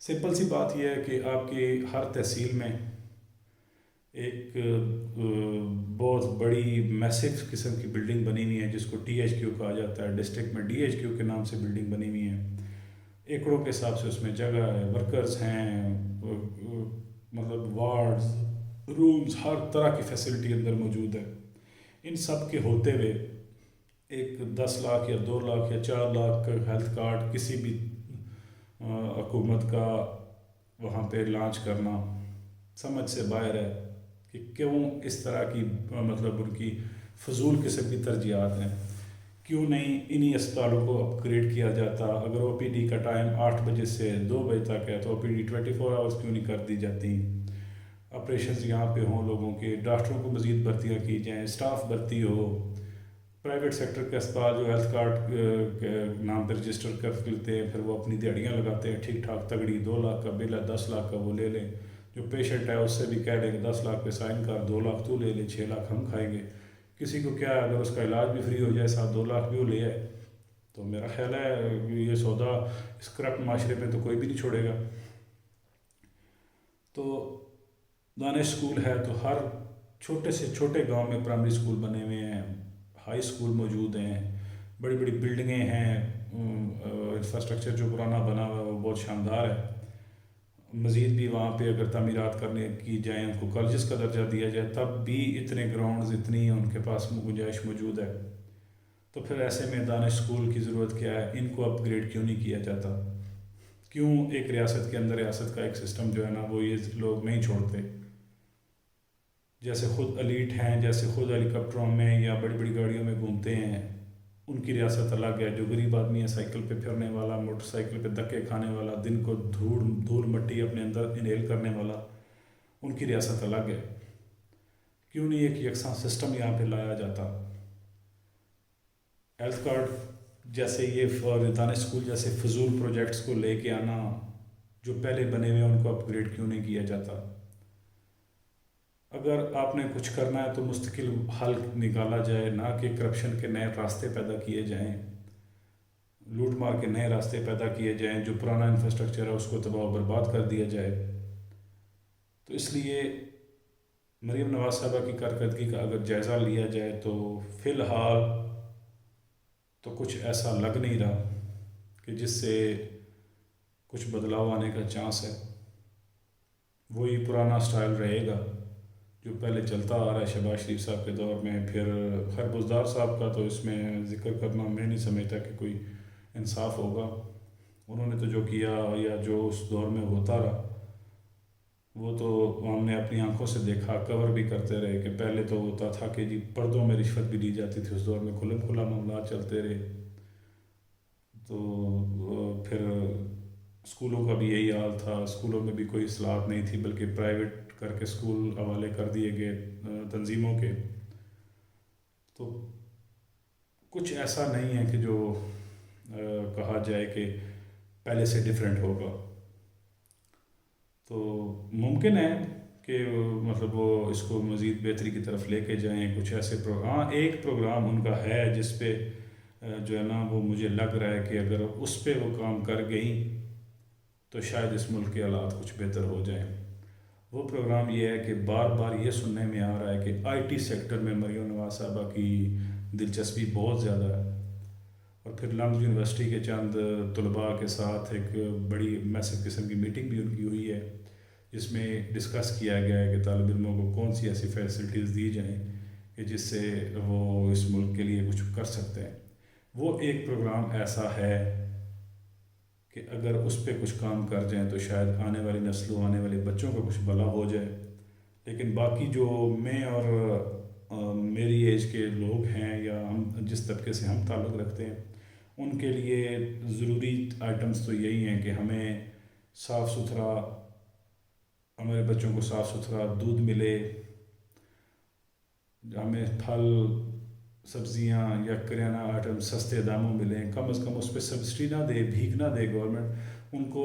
Simple سی بات یہ ہے کہ آپ کی ہر تحصیل میں ایک بہت بڑی میسو قسم کی بلڈنگ بنی ہوئی ہے جس کو ٹی ایچ کیو کہا جاتا ہے، ڈسٹرکٹ میں ڈی ایچ کیو کے نام سے بلڈنگ بنی ہوئی ہے، ایکڑوں کے حساب سے اس میں جگہ ہے، ورکرز ہیں، مطلب وارڈز، رومز، ہر طرح کی فیسلٹی اندر موجود ہے۔ ان سب کے ہوتے ہوئے ایک 10 لاکھ یا 2 لاکھ یا 4 لاکھ کا ہیلتھ کارڈ کسی بھی حکومت کا وہاں پہ لانچ کرنا سمجھ سے باہر ہے کہ کیوں اس طرح کی مطلب ان کی فضول قسم کی ترجیحات ہیں۔ کیوں نہیں انہی اسپتالوں کو اپ گریڈ کیا جاتا؟ اگر او پی ڈی کا ٹائم 8 بجے سے 2 بجے تک ہے تو او پی ڈی 24 آورس کیوں نہیں کر دی جاتی؟ آپریشنز یہاں پہ ہوں لوگوں کے، ڈاکٹروں کو مزید بھرتیاں کی جائیں، اسٹاف بھرتی ہو، پرائیویٹ سیکٹر کے اسپتال جو ہیلتھ کارڈ کے نام پہ رجسٹر کر لیتے ہیں، پھر وہ اپنی دیہڑیاں لگاتے ہیں ٹھیک ٹھاک تگڑی، 2 لاکھ کا بل ہے، 10 لاکھ کا وہ لے لیں، جو پیشنٹ ہے اس سے بھی کہہ لیں کہ 10 لاکھ پہ سائن کر، 2 لاکھ تو لے لے، 6 لاکھ ہم کھائیں گے۔ کسی کو کیا ہے اگر اس کا علاج بھی فری ہو جائے، ساتھ 2 لاکھ بھی وہ لے آئے، تو میرا خیال ہے یہ سودا اس کرپٹ معاشرے میں تو کوئی بھی نہیں چھوڑے گا۔ تو دانش اسکول ہے تو ہر چھوٹے سے چھوٹے گاؤں میں پرائمری اسکول بنے ہوئے ہیں، ہائی اسکول موجود ہیں، بڑی بڑی بلڈنگیں ہیں، انفراسٹرکچر جو پرانا بنا ہوا ہے وہ بہت شاندار ہے۔ مزید بھی وہاں پہ اگر تعمیرات کرنے کی جائیں، ان کو کالجز کا درجہ دیا جائے، تب بھی اتنے گراؤنڈز، اتنی ان کے پاس گنجائش موجود ہے، تو پھر ایسے میں دانش اسکول کی ضرورت کیا ہے؟ ان کو اپ گریڈ کیوں نہیں کیا جاتا؟ کیوں ایک ریاست کے اندر ریاست کا ایک سسٹم جو ہے نا وہ یہ لوگ نہیں چھوڑتے؟ جیسے خود ایلیٹ ہیں، جیسے خود ہیلی کاپٹروں میں یا بڑی بڑی گاڑیوں میں گھومتے ہیں، ان کی ریاست الگ ہے۔ جو غریب آدمی ہے سائیکل پہ پھرنے والا، موٹر سائیکل پہ دھکے کھانے والا، دن کو دھول مٹی اپنے اندر انہیل کرنے والا، ان کی ریاست الگ ہے۔ کیوں نہیں ایک یکساں سسٹم یہاں پہ لایا جاتا؟ ہیلتھ کارڈ جیسے یہ اور دانش اسکول جیسے فضول پروجیکٹس کو لے کے آنا، جو پہلے بنے ہوئے ان کو اپ گریڈ کیوں نہیں کیا جاتا؟ اگر آپ نے کچھ کرنا ہے تو مستقل حل نکالا جائے، نہ کہ کرپشن کے نئے راستے پیدا کیے جائیں، لوٹ مار کے نئے راستے پیدا کیے جائیں، جو پرانا انفراسٹرکچر ہے اس کو تباہ و برباد کر دیا جائے۔ تو اس لیے مریم نواز صاحبہ کی کارکردگی کا اگر جائزہ لیا جائے تو فی الحال تو کچھ ایسا لگ نہیں رہا کہ جس سے کچھ بدلاؤ آنے کا چانس ہے۔ وہی پرانا سٹائل رہے گا جو پہلے چلتا آ رہا ہے شہباز شریف صاحب کے دور میں۔ پھر خربوزدار صاحب کا تو اس میں ذکر کرنا میں نہیں سمجھتا کہ کوئی انصاف ہوگا۔ انہوں نے تو جو کیا یا جو اس دور میں ہوتا رہا وہ تو ہم نے اپنی آنکھوں سے دیکھا، کور بھی کرتے رہے کہ پہلے تو ہوتا تھا کہ جی پردوں میں رشوت بھی لی جاتی تھی، اس دور میں کھلم کھلا معاملات چلتے رہے۔ تو پھر اسکولوں کا بھی یہی حال تھا، اسکولوں میں بھی کوئی اصلاحات نہیں تھی، بلکہ پرائیویٹ کر کے اسکول حوالے کر دیے گئے تنظیموں کے۔ تو کچھ ایسا نہیں ہے کہ جو کہا جائے کہ پہلے سے ڈیفرنٹ ہوگا۔ تو ممکن ہے کہ مطلب وہ اس کو مزید بہتری کی طرف لے کے جائیں، کچھ ایسے پروگرام، ایک پروگرام ان کا ہے جس پہ جو ہے نا وہ مجھے لگ رہا ہے کہ اگر اس پہ وہ کام کر گئیں تو شاید اس ملک کے حالات کچھ بہتر ہو جائیں۔ وہ پروگرام یہ ہے کہ بار بار یہ سننے میں آ رہا ہے کہ آئی ٹی سیکٹر میں مریم نواز صاحبہ کی دلچسپی بہت زیادہ ہے، اور پھر لندن یونیورسٹی کے چند طلباء کے ساتھ ایک بڑی میسو قسم کی میٹنگ بھی ان کی ہوئی ہے جس میں ڈسکس کیا گیا ہے کہ طالب علموں کو کون سی ایسی فیسلٹیز دی جائیں کہ جس سے وہ اس ملک کے لیے کچھ کر سکتے ہیں۔ وہ ایک پروگرام ایسا ہے کہ اگر اس پہ کچھ کام کر جائیں تو شاید آنے والی نسلوں، آنے والے بچوں کو کچھ بھلا ہو جائے۔ لیکن باقی جو میں اور میری ایج کے لوگ ہیں یا ہم جس طبقے سے ہم تعلق رکھتے ہیں، ان کے لیے ضروری آئٹمز تو یہی ہیں کہ ہمیں صاف ستھرا، ہمارے بچوں کو صاف ستھرا دودھ ملے، ہمیں پھل سبزیاں یا کریانہ آئٹم سستے داموں ملیں، کم از کم اس پہ سبسڈی نہ دے، بھیک نہ دے گورنمنٹ۔ ان کو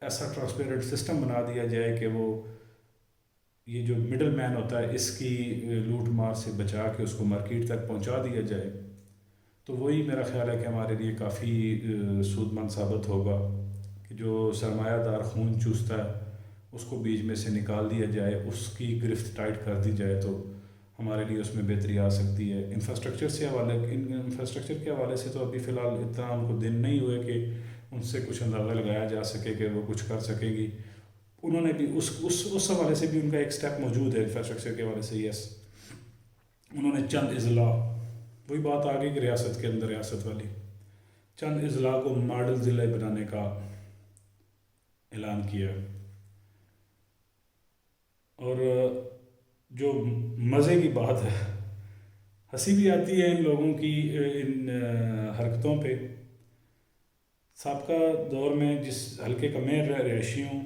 ایسا ٹرانسپیرنٹ سسٹم بنا دیا جائے کہ وہ یہ جو مڈل مین ہوتا ہے اس کی لوٹ مار سے بچا کے اس کو مارکیٹ تک پہنچا دیا جائے، تو وہی میرا خیال ہے کہ ہمارے لیے کافی سود مند ثابت ہوگا کہ جو سرمایہ دار خون چوستا ہے اس کو بیچ میں سے نکال دیا جائے، اس کی گرفت ٹائٹ کر دی جائے، تو ہمارے لیے اس میں بہتری آ سکتی ہے۔ انفراسٹرکچر کے حوالے سے تو ابھی فی الحال اتنا ان کو دن نہیں ہوئے کہ ان سے کچھ اندازہ لگایا جا سکے کہ وہ کچھ کر سکیں گی۔ انہوں نے بھی اس حوالے سے بھی ان کا ایک سٹیپ موجود ہے انفراسٹرکچر کے حوالے سے، یس، انہوں نے چند اضلاع، وہی بات آ گئی کہ ریاست کے اندر ریاست والی، چند اضلاع کو ماڈل ضلع بنانے کا اعلان کیا۔ اور جو مزے کی بات ہے، ہنسی بھی آتی ہے ان لوگوں کی ان حرکتوں پہ۔ سابقہ دور میں جس حلقے کا میں رہائشی ہوں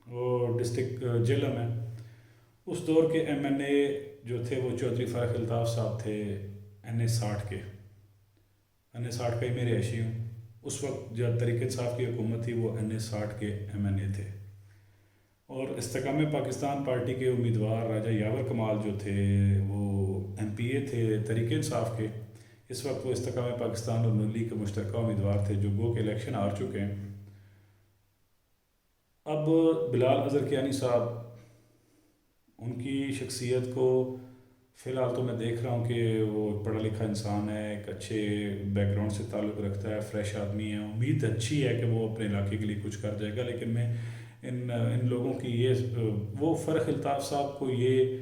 وہ ڈسٹرکٹ جہلم ہے، اس دور کے ایم این اے جو تھے وہ چودھری فارق الطاف صاحب تھے، این اے 60 کے، این اے 60 کا ہی میں رہائشی ہوں۔ اس وقت جو تحریک انصاف کی حکومت تھی وہ این اے 60 کے ایم این اے تھے، اور استحکام پاکستان پارٹی کے امیدوار راجہ یاور کمال جو تھے وہ ایم پی اے تھے تحریک انصاف کے۔ اس وقت وہ استحکام پاکستان اور نون لیگ کے مشترکہ امیدوار تھے جو گو کے الیکشن ہار چکے ہیں۔ اب بلال اظہر کیانی صاحب، ان کی شخصیت کو فی الحال تو میں دیکھ رہا ہوں کہ وہ ایک پڑھا لکھا انسان ہے، ایک اچھے بیک گراؤنڈ سے تعلق رکھتا ہے، فریش آدمی ہے، امید اچھی ہے کہ وہ اپنے علاقے کے لیے کچھ کر جائے گا۔ لیکن میں ان لوگوں کی یہ، وہ فرق الطاف صاحب کو یہ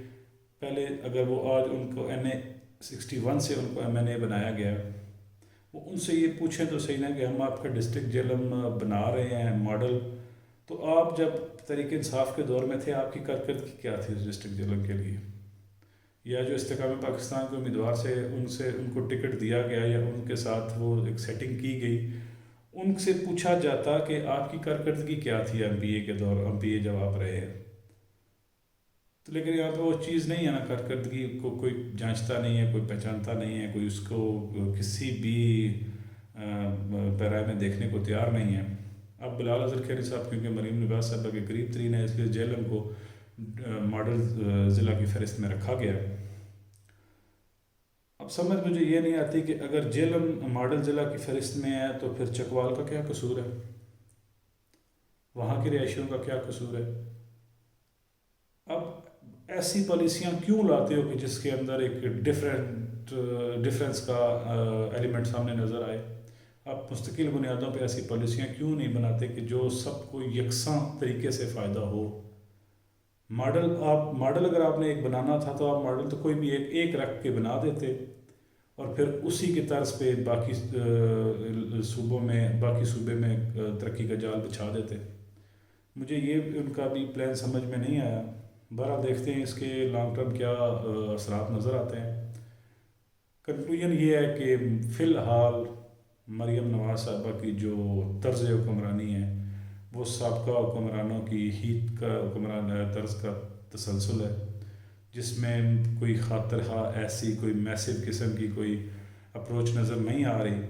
پہلے، اگر وہ آج ان کو این اے 61 سے ان کو ایم این اے بنایا گیا، وہ ان سے یہ پوچھیں تو صحیح نہ کہ ہم آپ کا ڈسٹرکٹ جہلم بنا رہے ہیں ماڈل، تو آپ جب تحریک انصاف کے دور میں تھے آپ کی کارکردگی کیا تھی اس ڈسٹرکٹ جہلم کے لیے؟ یا جو استحکام پاکستان کے امیدوار سے ان کو ٹکٹ دیا گیا یا ان کے ساتھ وہ ایک سیٹنگ کی گئی، ان سے پوچھا جاتا کہ آپ کی کارکردگی کیا تھی ایم پی اے کے دور، ایم پی اے جب آپ رہے ہیں، تو لیکن یہاں پہ وہ چیز نہیں ہے نا، کارکردگی کو کوئی جانچتا نہیں ہے، کوئی پہچانتا نہیں ہے، کوئی اس کو کسی بھی پیرائے میں دیکھنے کو تیار نہیں ہے۔ اب بلال اظہر کیانی صاحب کیونکہ مریم نگاہ صاحبہ کے قریب ترین ہے، اس لیے جہلم کو ماڈل ضلع کی فہرست میں رکھا گیا۔ اب سمجھ مجھے یہ نہیں آتی کہ اگر جہلم ماڈل ضلع کی فہرست میں ہے تو پھر چکوال کا کیا قصور ہے، وہاں کے رہائشیوں کا کیا قصور ہے؟ اب ایسی پالیسیاں کیوں لاتے ہو کہ جس کے اندر ایک ڈفرینس کا ایلیمنٹ سامنے نظر آئے؟ آپ مستقل بنیادوں پہ ایسی پالیسیاں کیوں نہیں بناتے کہ جو سب کو یکساں طریقے سے فائدہ ہو؟ ماڈل اگر آپ نے ایک بنانا تھا تو آپ ماڈل تو کوئی بھی ایک رکھ کے بنا دیتے اور پھر اسی کی طرز پہ باقی صوبے میں ترقی کا جال بچھا دیتے۔ مجھے یہ ان کا بھی پلان سمجھ میں نہیں آیا۔ بہرحال دیکھتے ہیں اس کے لانگ ٹرم کیا اثرات نظر آتے ہیں۔ کنکلوژن یہ ہے کہ فی الحال مریم نواز صاحبہ کی جو طرز حکمرانی ہے وہ سابقہ حکمرانوں کی ہیت کا طرز کا تسلسل ہے، جس میں کوئی خاطر خواہ ایسی کوئی میسو قسم کی کوئی اپروچ نظر نہیں آ رہی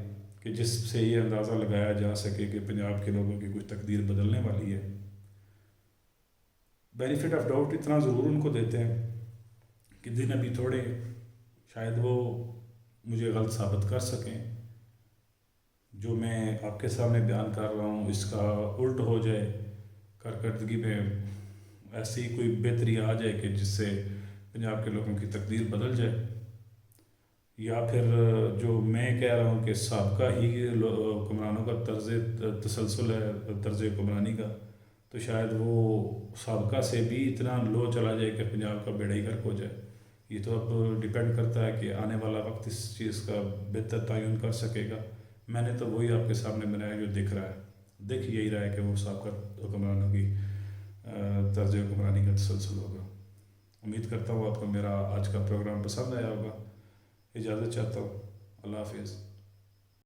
کہ جس سے یہ اندازہ لگایا جا سکے کہ پنجاب کے لوگوں کی کچھ تقدیر بدلنے والی ہے۔ بینیفٹ آف ڈاؤٹ اتنا ضرور ان کو دیتے ہیں کہ دن ابھی تھوڑے، شاید وہ مجھے غلط ثابت کر سکیں، جو میں آپ کے سامنے بیان کر رہا ہوں اس کا الٹ ہو جائے، کارکردگی میں ایسی کوئی بہتری آ جائے کہ جس سے پنجاب کے لوگوں کی تقدیر بدل جائے، یا پھر جو میں کہہ رہا ہوں کہ سابقہ ہی حکمرانوں کا طرز تسلسل ہے، طرز حکمرانی کا، تو شاید وہ سابقہ سے بھی اتنا لو چلا جائے کہ پنجاب کا بیڑا ہی غرق ہو جائے۔ یہ تو اب ڈیپینڈ کرتا ہے کہ آنے والا وقت اس چیز کا بہتر تعین کر سکے گا۔ میں نے تو وہی آپ کے سامنے بنایا جو دکھ رہا ہے، دیکھ یہی رہا ہے کہ وہ سابقہ حکمرانوں کی طرز حکمرانی کا تسلسل ہوگا۔ امید کرتا ہوں آپ کو میرا آج کا پروگرام پسند آیا ہوگا۔ اجازت چاہتا ہوں، اللہ حافظ۔